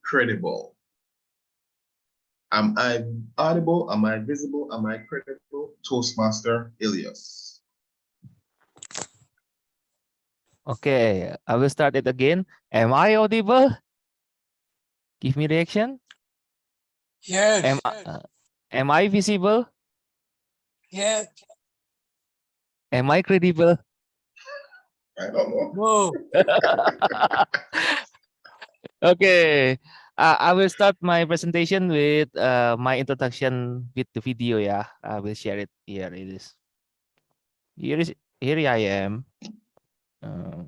credible? Am I audible? Am I visible? Am I credible? Toastmaster Eleos. Okay, I will start it again. Am I audible? Give me reaction. Yes. Am I visible? Yes. Am I credible? I don't know. No. Okay, I will start my presentation with my introduction with the video. Yeah, I will share it here. It is here. I am. Uh,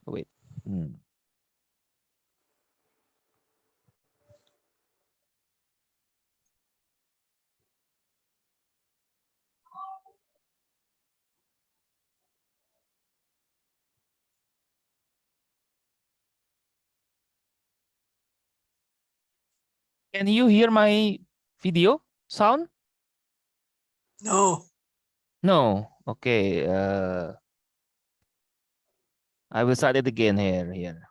wait. Hmm. Can you hear my video sound? No. No. Okay. I will start it again here.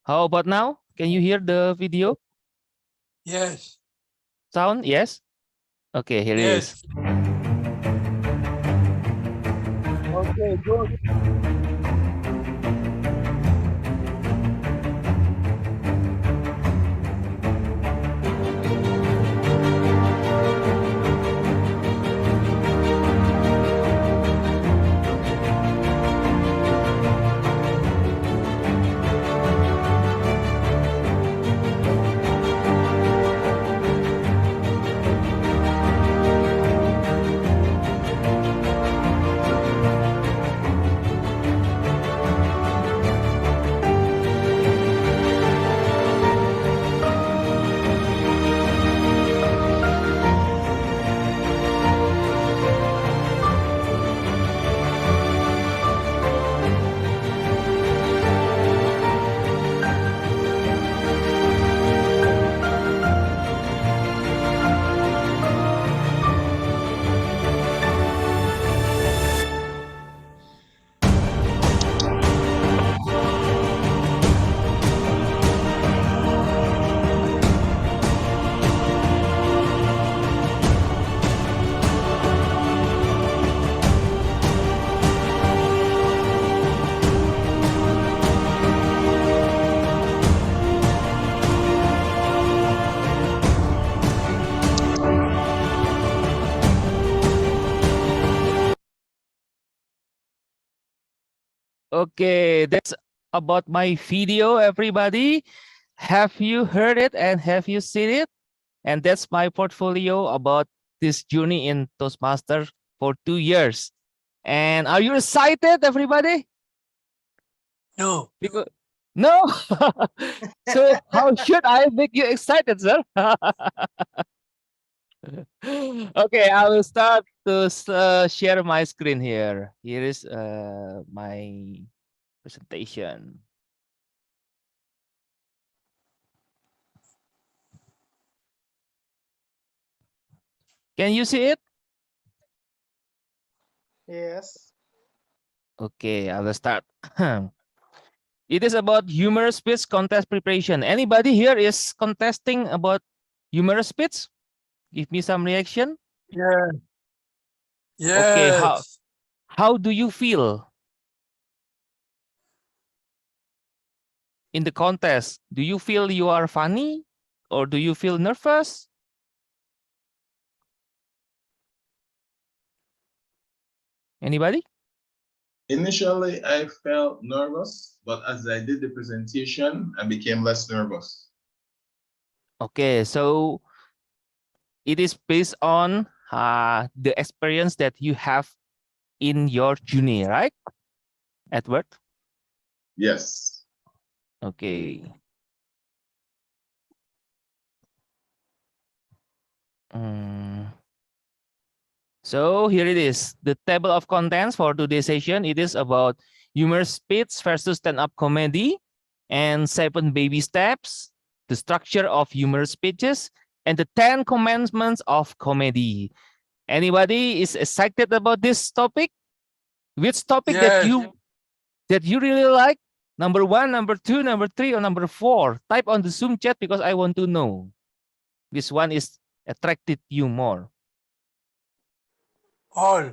How about now? Can you hear the video Yes. sound? Yes. Okay, here it is. Yes. Okay, good. Okay, that's about my video, everybody. Have you heard it and have you seen it? And that's my portfolio about this journey in Toastmaster for 2 years. And are you excited, everybody? No. Because no. So how should I make you excited, sir? Okay, I will start to share my screen here. Here is my presentation. Can you see it? Yes. Okay, I will start. It is about humorous speech contest preparation. Anybody here is contesting about humorous speech? Give me some reaction. Yeah. Okay, Yes. how do you feel in the contest? Do you feel you are funny or do you feel nervous? Anybody? Initially, I felt nervous, but as I did the presentation, I became less nervous. Okay, so it is based on the experience that you have in your journey, right, Edward? Yes. Okay. So here it is, the table of contents for today's session. It is about humorous speech versus stand-up comedy and 7 baby steps, the structure of humorous speeches, and the 10 commandments of comedy. Anybody is excited about this topic? Which topic Yes. that you really like? Number 1, number 2, number 3, or number 4? Type on the Zoom chat because I want to know which one is attracted you more. All.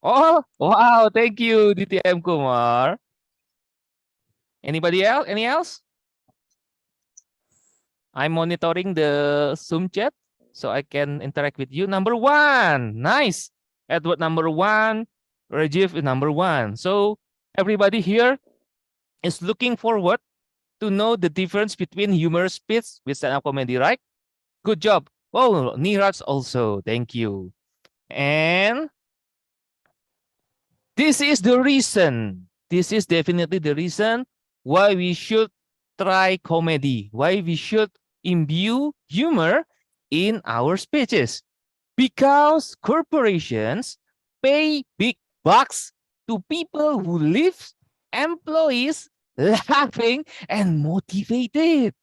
Oh, wow. Thank you, DTM Kumar. Anybody else? Any else? I'm monitoring the Zoom chat so I can interact with you. Number 1. Nice. Edward number 1. Rajiv is number 1. So everybody here is looking forward to know the difference between humorous speech with stand-up comedy, right? Good job. Oh, Niraj also. Thank you. And this is the reason. This is definitely the reason why we should try comedy, why we should imbue humor in our speeches. Because corporations pay big bucks to people who leave employees laughing and motivated.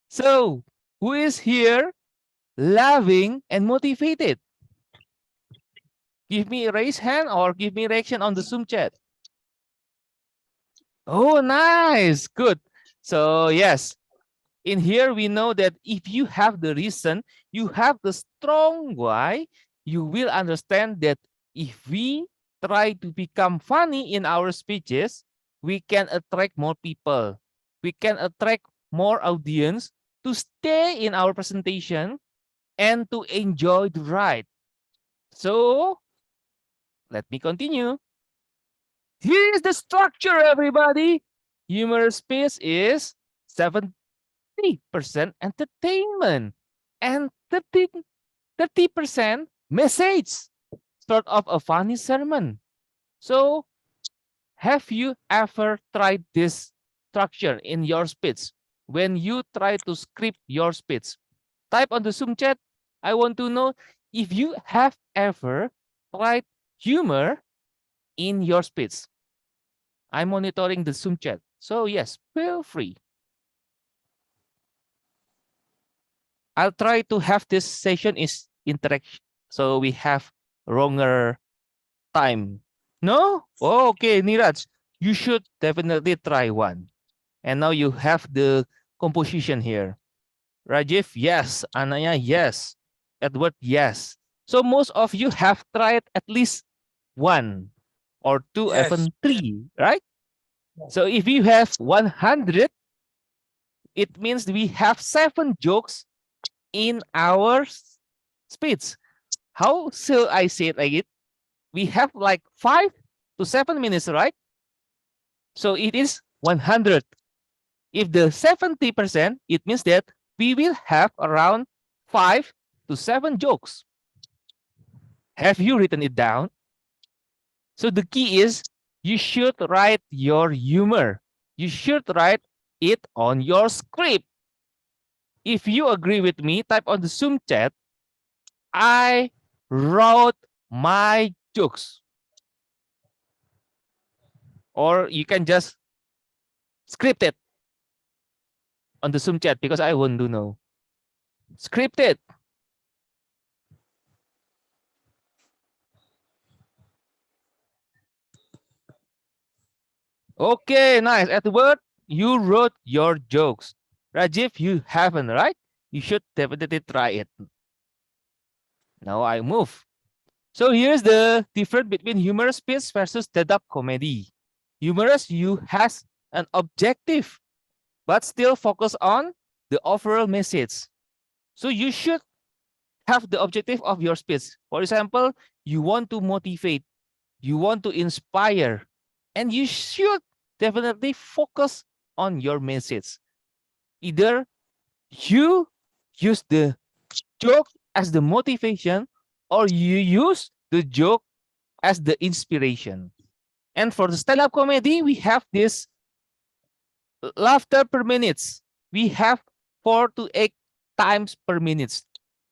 So, who is here laughing and motivated? Give me a raise hand or give me reaction on the Zoom chat. Oh, nice. Good. So, yes, in here we know that if you have the reason, you have the strong why, you will understand that if we try to become funny in our speeches, we can attract more people. We can attract more audience to stay in our presentation and to enjoy the ride. So, let me continue. Here is the structure, everybody. Humorous speech is 70% entertainment and 30% message, sort of a funny sermon. So, have you ever tried this structure in your speech when you try to script your speech? Type on the Zoom chat. I want to know if you have ever tried humor in your speech. I'm monitoring the Zoom chat. So yes, feel free. I'll try to have this session is interaction. So we have longer time. No? Oh, okay, Niraj. You should definitely try one. And now you have the composition here. Rajiv, yes. Anaya, yes. Edward, yes. So most of you have tried at least one or two, Yes. even three, right? So if you have 100, it means we have 7 jokes in our speech. How shall I say it like it? We have like 5 to 7 minutes, right? So it is 100. If the 70%, it means that we will have around 5 to 7 jokes. Have you written it down? So the key is you should write your humor. You should write it on your script. If you agree with me, type on the Zoom chat, I wrote my jokes. Or you can just script it on the Zoom chat because I want to know. Script it. Okay, nice. Edward, you wrote your jokes. Rajiv, you haven't, right? You should definitely try it. Now I move. So here's the difference between humorous speech versus stand-up comedy. Humorous, you has an objective, but still focus on the overall message. So you should have the objective of your speech. For example, you want to motivate, you want to inspire, and you should definitely focus on your message. Either you use the joke as the motivation or you use the joke as the inspiration. And for the stand-up comedy, we have this laughter per minute. We have 4 to 8 times per minute.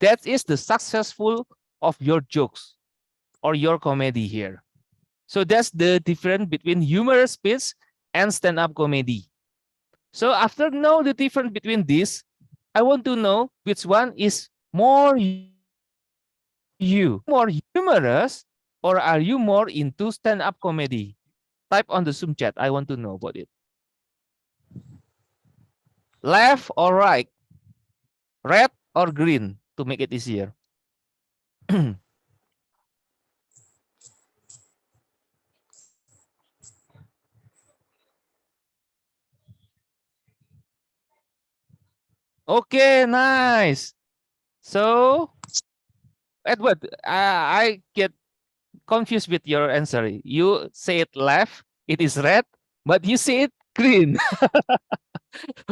That is the successful of your jokes or your comedy here. So that's the difference between humorous speech and stand-up comedy. So after know the difference between these, I want to know which one is more you, more humorous Or are you more into stand-up comedy? Type on the Zoom chat. I want to know about it. Left or right? Red or green to make it easier? Okay, nice. So, Edward, I get confused with your answer. You say it left, it is red, but you say it green.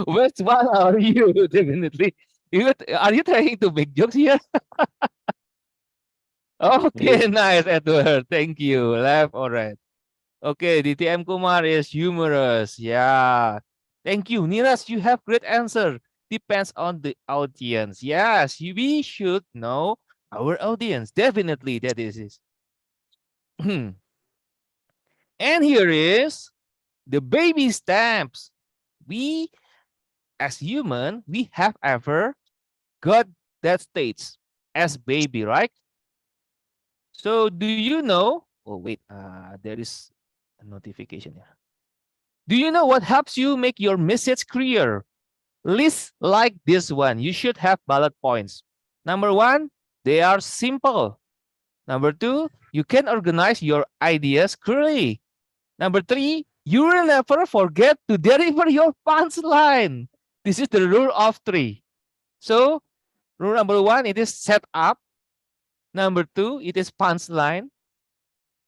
Which one are you? Definitely. Are you trying to make jokes here? Okay, nice, Edward. Thank you. Left or right? Okay, DTM Kumar is humorous. Yeah. Thank you. Niras, you have great answer. Depends on the audience. Yes, we should know our audience. Definitely, that is it. And here is the baby stamps. We, as human, we have ever got that states as baby, right? So do you know? Oh wait, there is a notification here. Do you know what helps you make your message clear? List like this one. You should have bullet points. Number one, they are simple. Number two, you can organize your ideas clearly. Number three, you will never forget to deliver your punchline. This is the rule of three. So, rule number one, it is set up. Number two, it is punchline.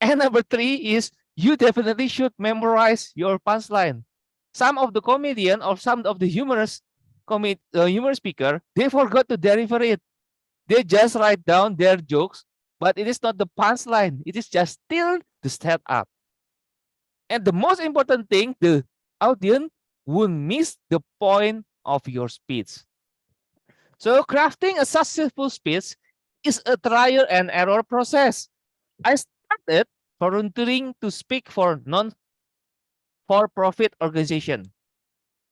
And number three is you definitely should memorize your punchline. Some of the comedian or some of the humor speaker, they forgot to deliver it. They just write down their jokes, but it is not the punchline. It is just still the setup. And the most important thing, the audience won't miss the point of your speech. So crafting a successful speech is a trial and error process. I started volunteering to speak for non-for-profit organization.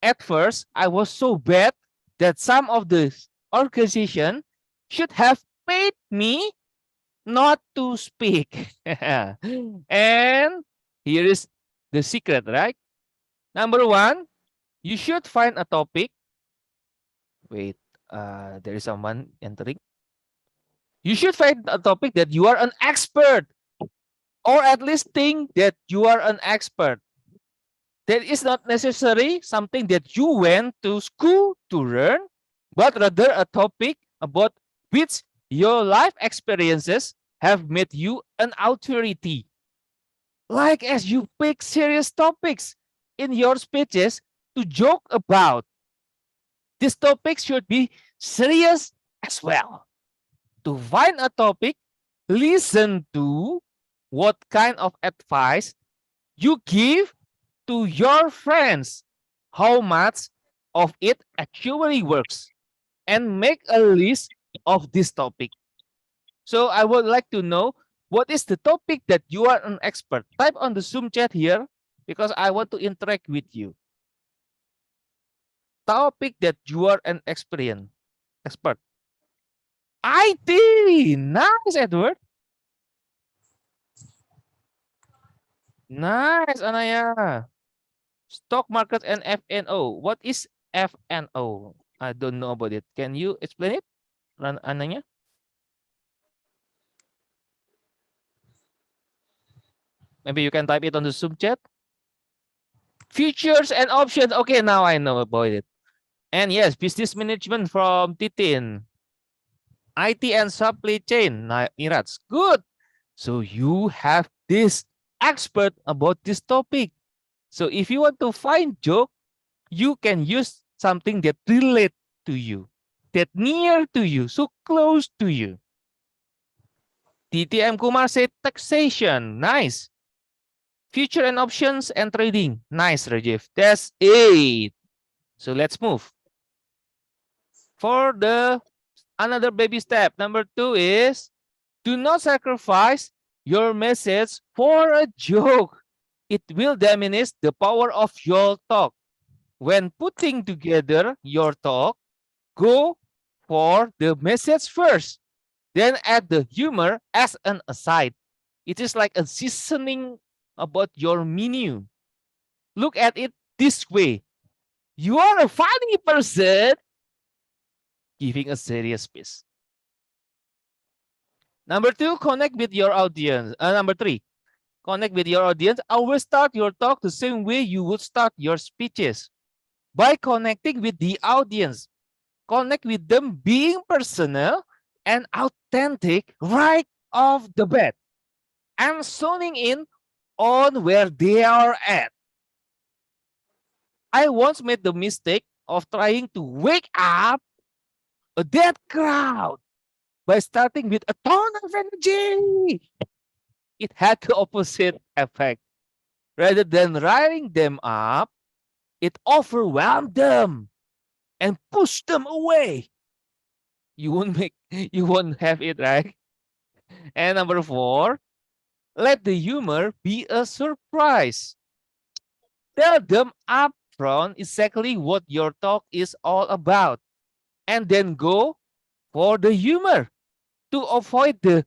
At first, I was so bad that some of the organization should have paid me not to speak. And here is the secret, right? Number one, you should find a topic. Wait, there is someone entering. You should find a topic that you are an expert, or at least think that you are an expert. That is not necessarily something that you went to school to learn, but rather a topic about which your life experiences have made you an authority. Like as you pick serious topics in your speeches to joke about, these topics should be serious as well. To find a topic, listen to what kind of advice you give to your friends, how much of it actually works, and make a list of this topic. So I would like to know what is the topic that you are an expert. Type on the Zoom chat here because I want to interact with you. Topic that you are an expert. IT. Nice, Edward. Nice, Anaya. Stock market and FNO. What is FNO? I don't know about it. Can you explain it, Ananya? Maybe you can type it on the Zoom chat. Futures and options. Okay, now I know about it. And yes, business management from Titin. IT and supply chain. Irats. Good. So you have this expert about this topic. So if you want to find joke, you can use something that relate to you, that near to you, so close to you. TTM Kumar said taxation. Nice. Future and options and trading. Nice, Rajiv. That's it. So let's move. For the another baby step, number 2 is do not sacrifice your message for a joke. It will diminish the power of your talk. When putting together your talk, go for the message first, then add the humor as an aside. It is like a seasoning about your menu. Look at it this way. You are a funny person giving a serious piece. Number two, connect with your audience. Number three, connect with your audience. Always start your talk the same way you would start your speeches, by connecting with the audience. Connect with them being personal and authentic right off the bat. And zoning in on where they are at. I once made the mistake of trying to wake up a dead crowd by starting with a ton of energy. It had the opposite effect. Rather than riling them up, it overwhelmed them and pushed them away. You won't have it, right? And number four, let the humor be a surprise. Tell them up front exactly what your talk is all about, and then go for the humor to avoid the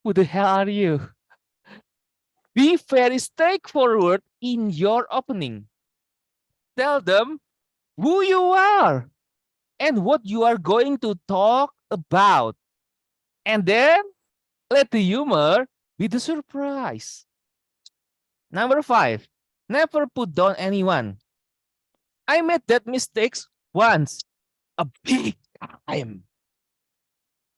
who the hell are you? Be very straightforward in your opening. Tell them who you are and what you are going to talk about. And then let the humor be the surprise. Number five, never put down anyone. I made that mistakes once, a big time.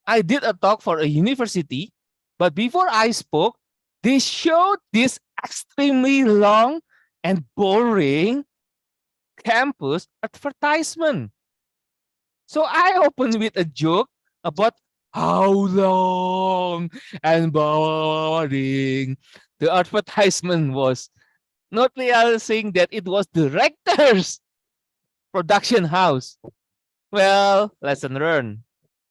I did a talk for a university, but before I spoke, they showed this extremely long and boring campus advertisement. So I opened with a joke about how long and boring the advertisement was, not realizing that it was the rector's production house. Well, lesson learned.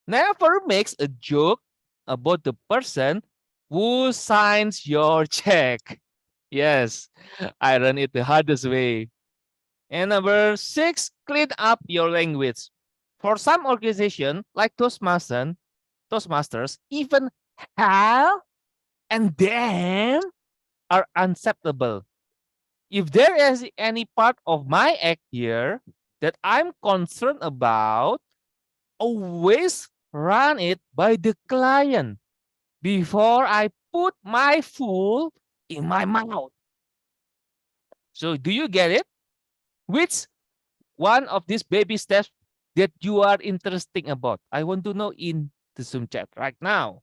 Never makes a joke about the person who signs your check. Yes, I run it the hardest way. And number six, clean up your language. For some organization like Toastmasters, even hell and damn are unacceptable. If there is any part of my act here that I'm concerned about, always run it by the client before I put my food in my mouth. So do you get it? Which one of these baby steps that you are interested about? I want to know in the Zoom chat right now.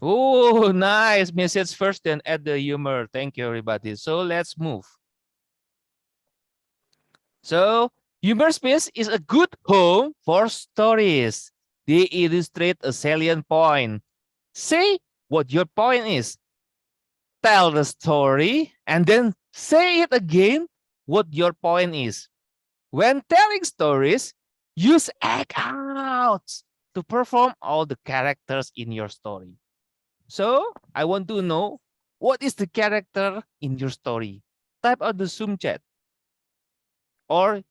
Oh, nice. Message first, then add the humor. Thank you, everybody. So let's move. So humor space is a good home for stories. They illustrate a salient point. Say what your point is. Tell the story and then say it again what your point is. When telling stories, use act outs to perform all the characters in your story. So I want to know, what is the character in your story? Type out the Zoom chat. Or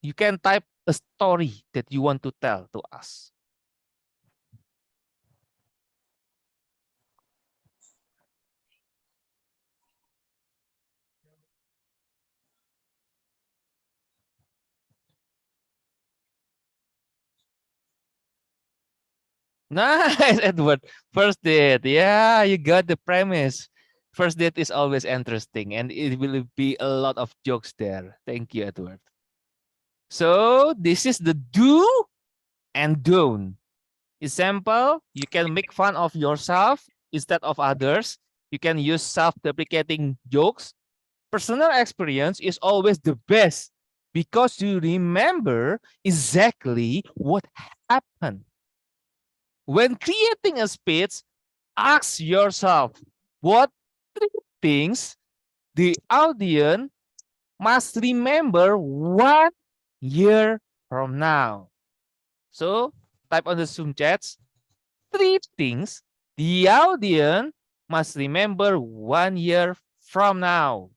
you can type a story that you want to tell to us. Nice, Edward. First date. Yeah, you got the premise. First date is always interesting and it will be a lot of jokes there. Thank you, Edward. So this is the do and don't. Example, you can make fun of yourself instead of others. You can use self-deprecating jokes. Personal experience is always the best because you remember exactly what happened. When creating a speech, ask yourself what three things the audience must remember 1 year from now. So type on the Zoom chats, three things the audience must remember 1 year from now?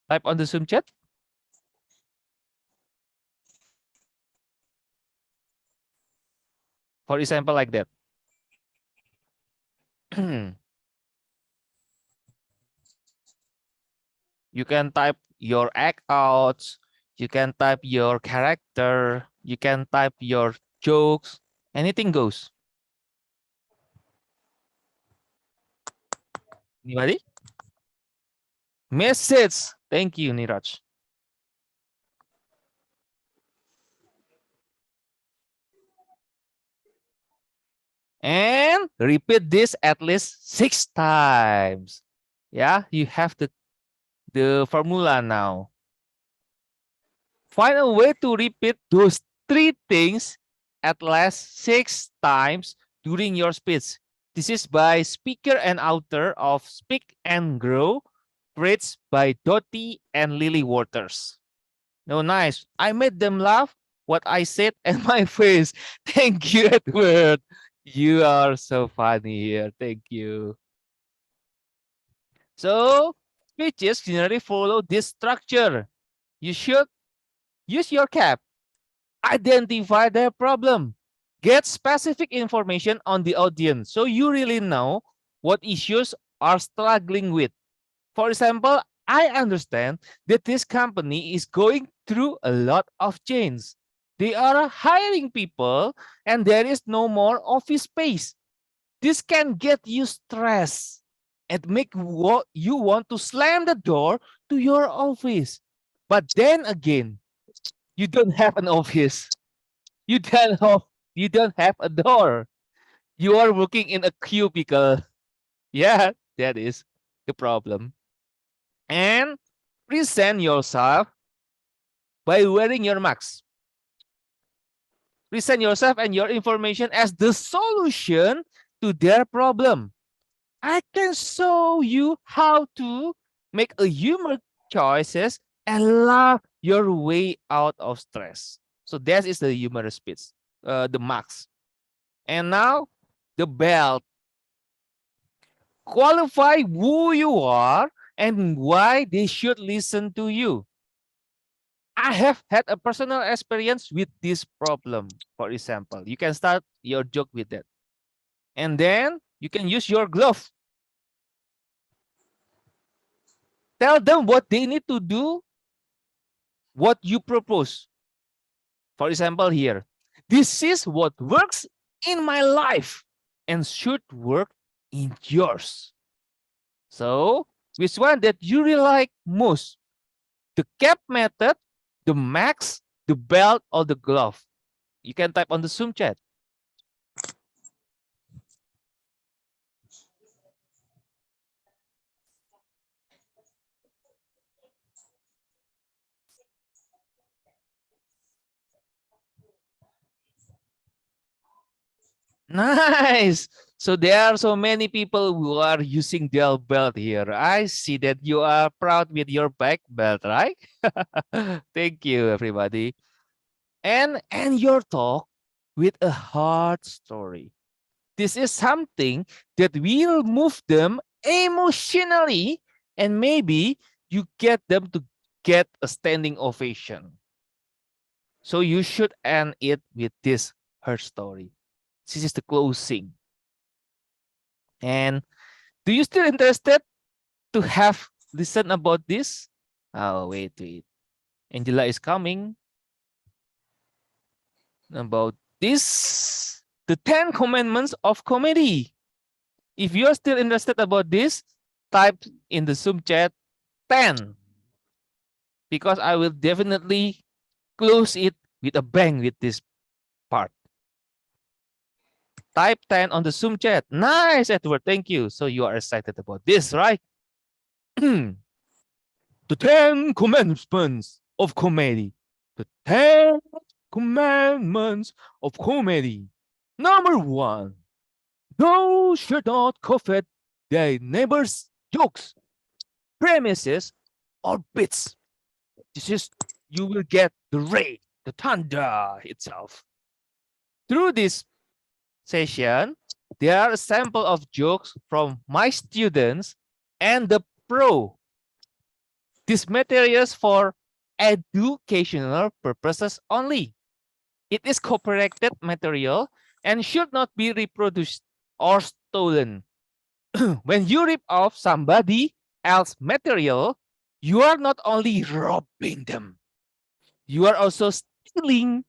Type on the Zoom chat. For example, like that. You can type your act outs, you can type your character, you can type your jokes, anything goes. Anybody? Message. Thank you, Niraj. And repeat this at least 6 times. Yeah, you have the formula now. Find a way to repeat those 3 things at least 6 times during your speech. This is by speaker and author of Speak and Grow, reads by Dottie and Lily Waters. No, nice. I made them laugh what I said and my face. Thank you, Edward. You are so funny here. Thank you. So, speeches generally follow this structure. You should use your cap, identify their problem, get specific information on the audience so you really know what issues are struggling with. For example, I understand that this company is going through a lot of change. They are hiring people and there is no more office space. This can get you stressed and make you want to slam the door to your office. But then again, you don't have an office. You don't have, you don't have a door. You are working in a cubicle. Yeah, that is the problem. And present yourself by wearing your mask. Present yourself and your information as the solution to their problem. I can show you how to make a humor choices and laugh your way out of stress. So that is the humorous speech, the max. And now the belt. Qualify who you are and why they should listen to you. I have had a personal experience with this problem, for example. You can start your joke with that. And then you can use your glove. Tell them what they need to do, what you propose. For example, here, this is what works in my life and should work in yours. So, which one that you really like most? The cap method, the max, the belt, or the glove? You can type on the Zoom chat. Nice. So there are so many people who are using their belt here. I see that you are proud with your back belt, right? Thank you, everybody. And end your talk with a hard story. This is something that will move them emotionally, and maybe you get them to get a standing ovation. So you should end it with this her story. This is the closing. And do you still interested to have listen about this? Oh, wait. Angela is coming. About this, the 10 commandments of comedy. If you're still interested about this, type in the Zoom chat 10. Because I will definitely close it with a bang with this part. Type 10 on the Zoom chat. Nice, Edward. Thank you. So you are excited about this, right? The 10 commandments of comedy. The 10 commandments of comedy. Number 1. Thou should not covet thy neighbor's jokes, premises, or bits. You will get the rain, the thunder itself. Through this session, there are a sample of jokes from my students and the pro. These materials for educational purposes only. It is copyrighted material and should not be reproduced or stolen. When you rip off somebody else's material, you are not only robbing them, you are also stealing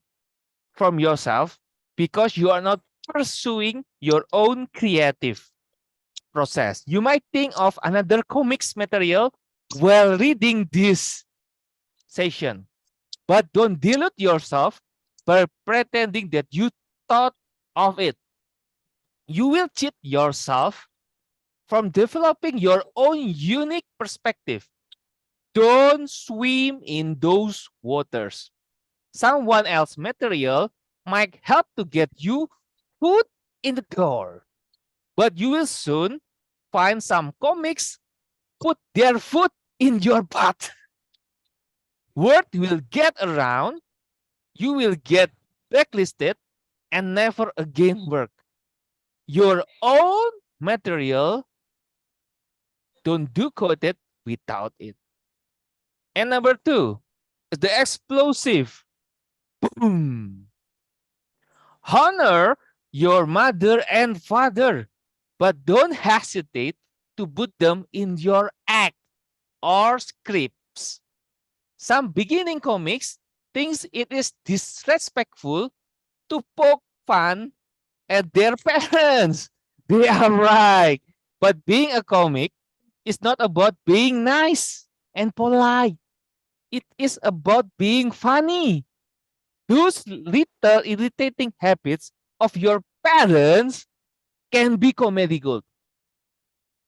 from yourself because you are not pursuing your own creative process. You might think of another comics material while reading this session, but don't delude yourself by pretending that you thought of it. You will cheat yourself from developing your own unique perspective. Don't swim in those waters. Someone else's material might help to get you foot in the door, but you will soon find some comics put their foot in your butt. Word will get around, you will get blacklisted and never again work. Your own material, don't do coded without it. And number 2 is the explosive. Boom. Honor your mother and father, but don't hesitate to put them in your act or scripts. Some beginning comics thinks it is disrespectful to poke fun at their parents. They are right. But being a comic is not about being nice and polite. It is about being funny. Those little irritating habits of your parents can be comedy gold.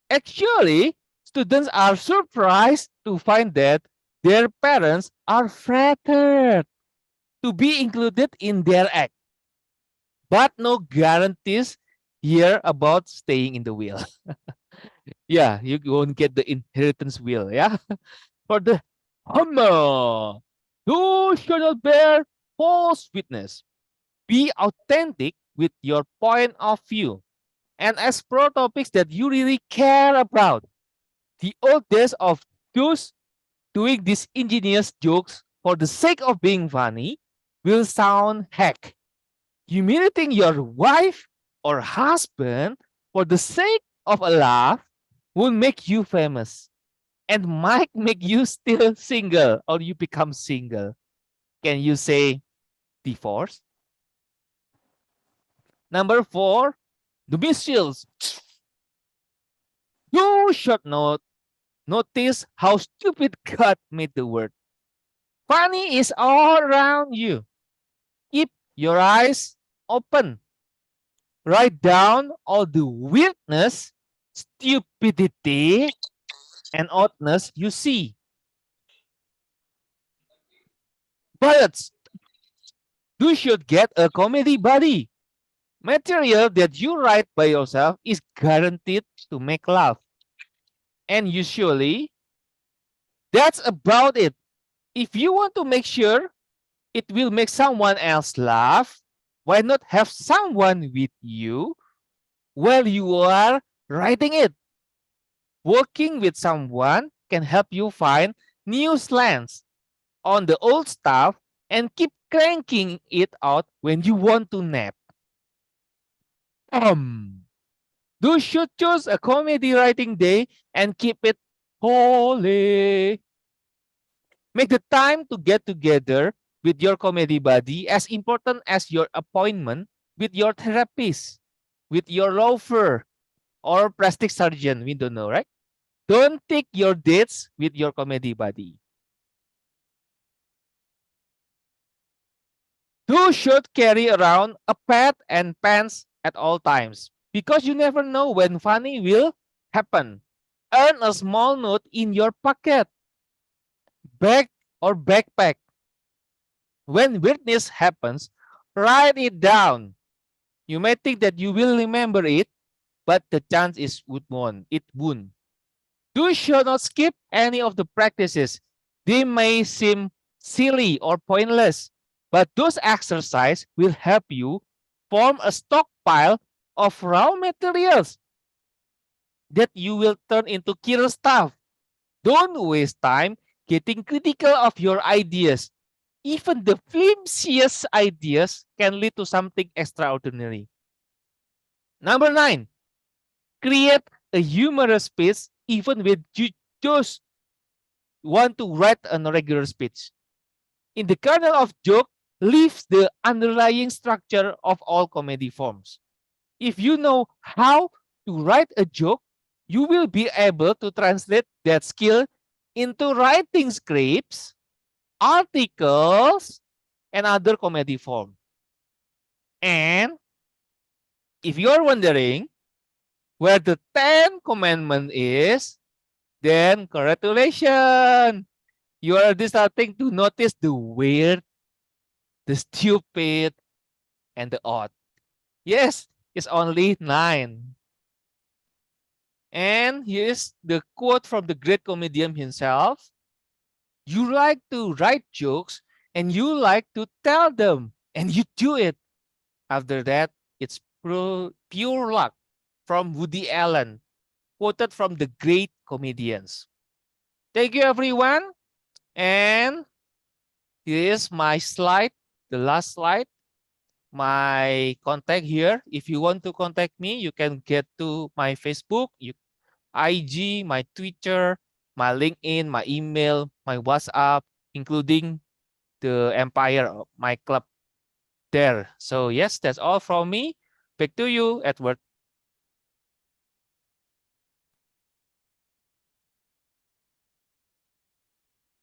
Actually, students are surprised to find that their parents are flattered to be included in their act. But no guarantees here about staying in the wheel. Yeah, you won't get the inheritance wheel. Yeah. For the Hummer, you should not bear false witness. Be authentic with your point of view and explore topics that you really care about. The old days of those doing these ingenious jokes for the sake of being funny will sound hack. Humiliating your wife or husband for the sake of a laugh will make you famous and might make you still single or you become single. Can you say divorce? Number 4, the missiles. You should not notice how stupid God made the world. Funny is all around you. Keep your eyes open. Write down all the weirdness, stupidity, and oddness you see. But you should get a comedy buddy. Material that you write by yourself is guaranteed to make laugh. And usually, that's about it. If you want to make sure it will make someone else laugh, why not have someone with you while you are writing it? Working with someone can help you find new slangs on the old stuff and keep cranking it out when you want to nap. You should choose a comedy writing day and keep it holy. Make the time to get together with your comedy buddy as important as your appointment with your therapist, with your loafer, or plastic surgeon. We don't know, right? Don't take your dates with your comedy buddy. You should carry around a pad and pants at all times because you never know when funny will happen. Earn a small note in your pocket, bag, or backpack. When weirdness happens, write it down. You may think that you will remember it, but the chance is it won't. You should not skip any of the practices. They may seem silly or pointless, but those exercises will help you form a stockpile of raw materials that you will turn into killer stuff. Don't waste time getting critical of your ideas. Even the flimsiest ideas can lead to something extraordinary. Number 9, create a humorous piece even when you just want to write a regular speech. In the kernel of joke lives the underlying structure of all comedy forms. If you know how to write a joke, you will be able to translate that skill into writing scripts, articles, and other comedy form. And if you're wondering where the 10 commandment is, then congratulations. You are already starting to notice the weird, the stupid, and the odd. Yes, it's only 9. And here's the quote from the great comedian himself. You like to write jokes and you like to tell them, and you do it. After that, it's pure luck from Woody Allen, quoted from the great comedians. Thank you, everyone. And here's my slide, the last slide. My contact here. If you want to contact me, you can get to my Facebook, IG, my Twitter, my LinkedIn, my email, my WhatsApp, including the Empire of my club there. So yes, that's all from me. Back to you, Edward.